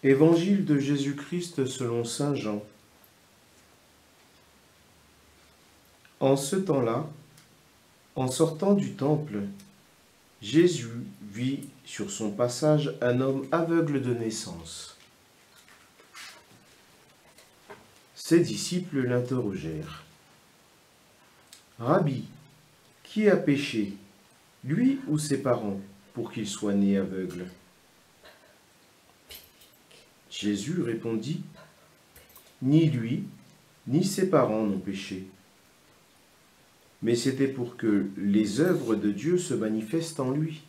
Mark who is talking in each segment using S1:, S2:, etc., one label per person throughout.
S1: Évangile de Jésus-Christ selon saint Jean. En ce temps-là, en sortant du temple, Jésus vit sur son passage un homme aveugle de naissance. Ses disciples l'interrogèrent. « Rabbi, qui a péché, lui ou ses parents, pour qu'il soit né aveugle ?» Jésus répondit, « Ni lui, ni ses parents n'ont péché. Mais c'était pour que les œuvres de Dieu se manifestent en lui.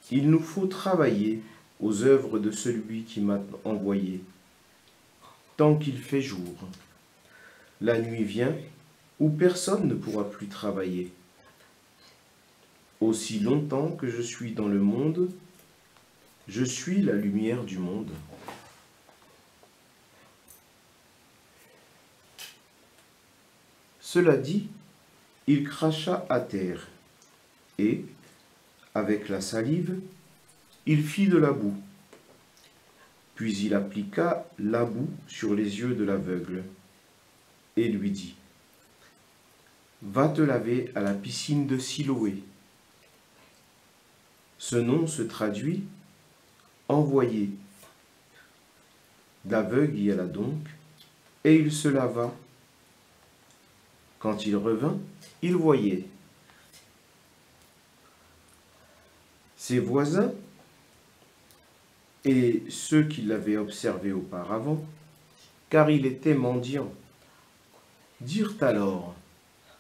S1: Il nous faut travailler aux œuvres de celui qui m'a envoyé, tant qu'il fait jour. La nuit vient où personne ne pourra plus travailler. Aussi longtemps que je suis dans le monde, je suis la lumière du monde. » Cela dit, il cracha à terre et, avec la salive, il fit de la boue. Puis il appliqua la boue sur les yeux de l'aveugle et lui dit, « Va te laver à la piscine de Siloé. » Ce nom se traduit « envoyé ». L'aveugle y alla donc, et il se lava. Quand il revint, il voyait. Ses voisins et ceux qui l'avaient observé auparavant, car il était mendiant, dirent alors,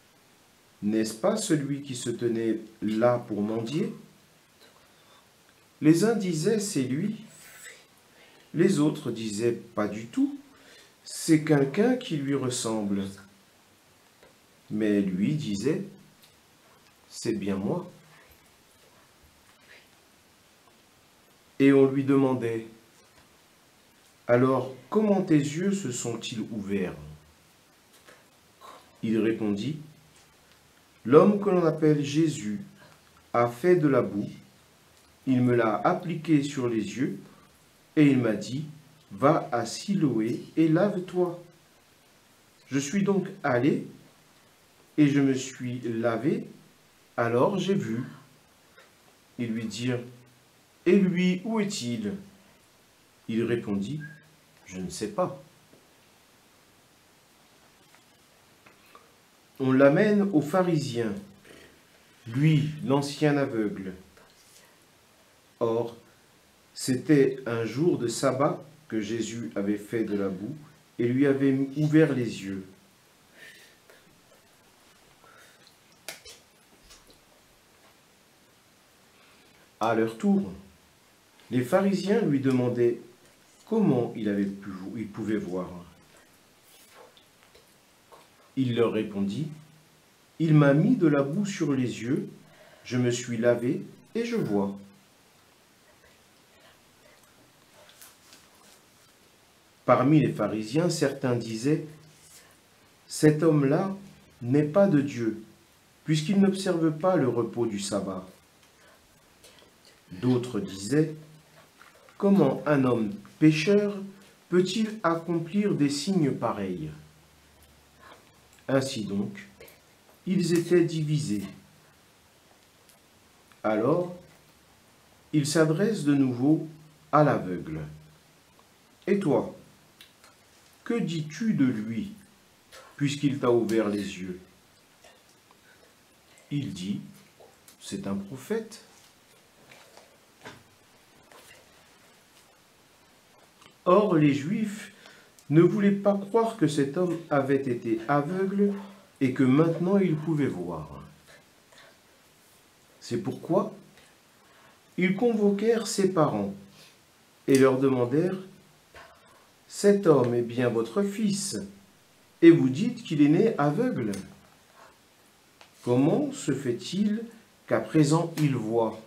S1: « N'est-ce pas celui qui se tenait là pour mendier ?» Les uns disaient, « C'est lui ». Les autres disaient, « Pas du tout, c'est quelqu'un qui lui ressemble. » Mais lui disait, « C'est bien moi. » Et on lui demandait, « Alors, comment tes yeux se sont-ils ouverts ?» Il répondit, « L'homme que l'on appelle Jésus a fait de la boue, il me l'a appliqué sur les yeux, et il m'a dit, « Va à Siloé et lave-toi. » Je suis donc allé, et je me suis lavé, alors j'ai vu. Ils lui dirent, « Et lui, où est-il » Il répondit, « Je ne sais pas. » On l'amène aux pharisiens, lui, l'ancien aveugle. Or, c'était un jour de sabbat que Jésus avait fait de la boue et lui avait ouvert les yeux. À leur tour, les pharisiens lui demandaient comment il pouvait voir. Il leur répondit, « Il m'a mis de la boue sur les yeux, je me suis lavé et je vois. » Parmi les pharisiens, certains disaient, « Cet homme-là n'est pas de Dieu, puisqu'il n'observe pas le repos du sabbat. » D'autres disaient, « Comment un homme pécheur peut-il accomplir des signes pareils ?» Ainsi donc, ils étaient divisés. Alors, il s'adresse de nouveau à l'aveugle. « Et toi, que dis-tu de lui, puisqu'il t'a ouvert les yeux ?» Il dit, « C'est un prophète. » Or, les Juifs ne voulaient pas croire que cet homme avait été aveugle et que maintenant il pouvait voir. C'est pourquoi ils convoquèrent ses parents et leur demandèrent, « Cet homme est bien votre fils, et vous dites qu'il est né aveugle. Comment se fait-il qu'à présent il voit ?»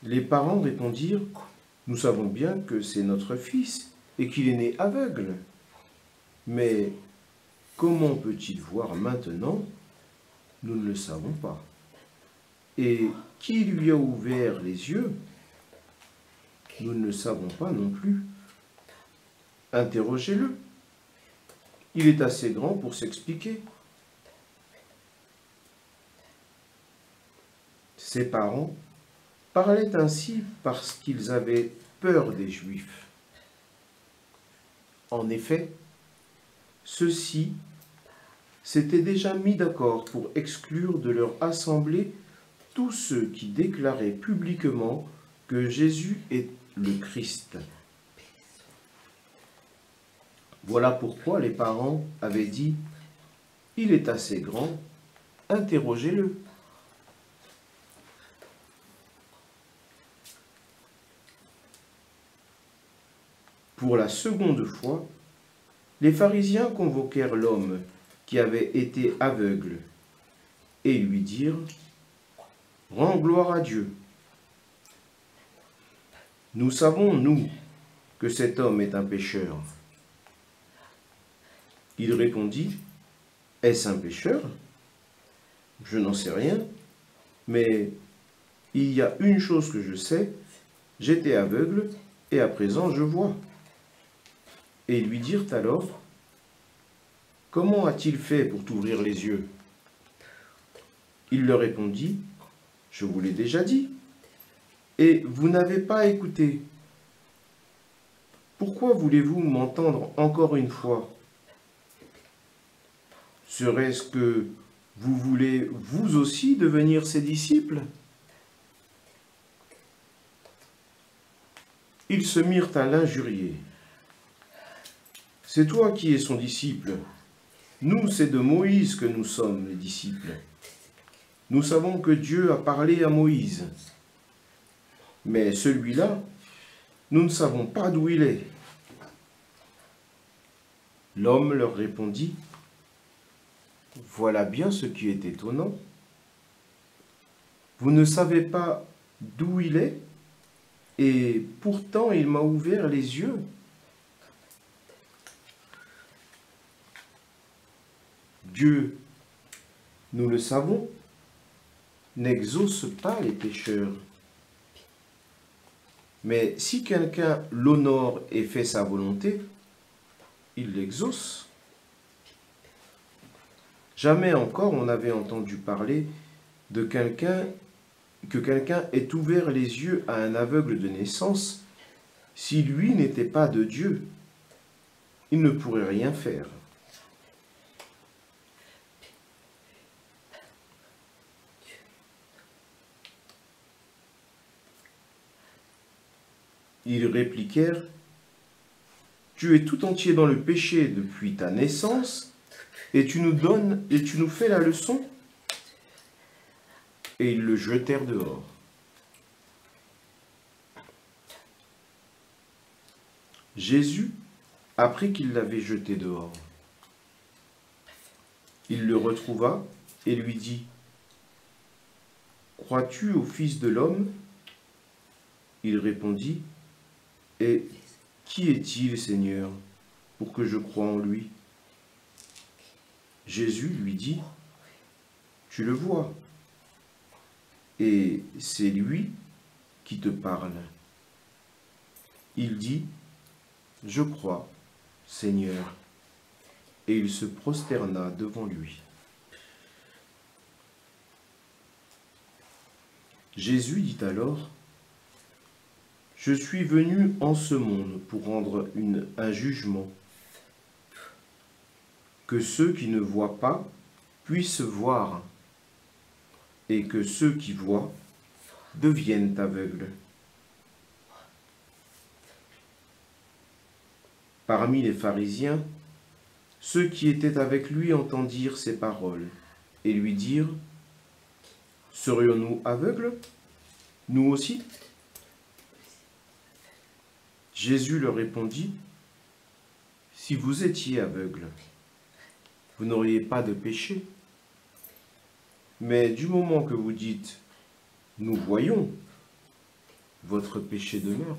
S1: Les parents répondirent, « Nous savons bien que c'est notre fils et qu'il est né aveugle. Mais comment peut-il voir maintenant? Nous ne le savons pas. Et qui lui a ouvert les yeux? nous ne le savons pas non plus. Interrogez-le. Il est assez grand pour s'expliquer. Ses parents parlaient ainsi parce qu'ils avaient peur des Juifs. En effet, ceux-ci s'étaient déjà mis d'accord pour exclure de leur assemblée tous ceux qui déclaraient publiquement que Jésus est le Christ. Voilà pourquoi les parents avaient dit « Il est assez grand, interrogez-le ». Pour la seconde fois, les pharisiens convoquèrent l'homme qui avait été aveugle et lui dirent « Rends gloire à Dieu. Nous savons, nous, que cet homme est un pécheur. » Il répondit « Est-ce un pécheur? Je n'en sais rien, mais il y a une chose que je sais, j'étais aveugle et à présent je vois. » Et ils lui dirent alors, « Comment a-t-il fait pour t'ouvrir les yeux ?» Il leur répondit, « Je vous l'ai déjà dit, et vous n'avez pas écouté. Pourquoi voulez-vous m'entendre encore une fois? Serait-ce que vous voulez vous aussi devenir ses disciples ?» Ils se mirent à l'injurier. « C'est toi qui es son disciple. Nous, c'est de Moïse que nous sommes les disciples. Nous savons que Dieu a parlé à Moïse. Mais celui-là, nous ne savons pas d'où il est. » L'homme leur répondit, « Voilà bien ce qui est étonnant. Vous ne savez pas d'où il est, et pourtant il m'a ouvert les yeux. » Dieu, nous le savons, n'exauce pas les pécheurs. Mais si quelqu'un l'honore et fait sa volonté, il l'exauce. Jamais encore on n'avait entendu parler de quelqu'un ait ouvert les yeux à un aveugle de naissance. Si lui n'était pas de Dieu, il ne pourrait rien faire. Ils répliquèrent, « Tu es tout entier dans le péché depuis ta naissance, et tu nous fais la leçon ?» Et ils le jetèrent dehors. Jésus apprit qu'il l'avait jeté dehors. Il le retrouva et lui dit, « Crois-tu au Fils de l'homme » Il répondit, « Et qui est-il, Seigneur, pour que je croie en lui ?» Jésus lui dit, « Tu le vois, et c'est lui qui te parle. » Il dit, « Je crois, Seigneur. » Et il se prosterna devant lui. Jésus dit alors, « Je suis venu en ce monde pour rendre un jugement, que ceux qui ne voient pas puissent voir, et que ceux qui voient deviennent aveugles. » Parmi les pharisiens, ceux qui étaient avec lui entendirent ces paroles et lui dirent, « Serions-nous aveugles, nous aussi ?» Jésus leur répondit, « Si vous étiez aveugles, vous n'auriez pas de péché. Mais du moment que vous dites, « Nous voyons », votre péché demeure. »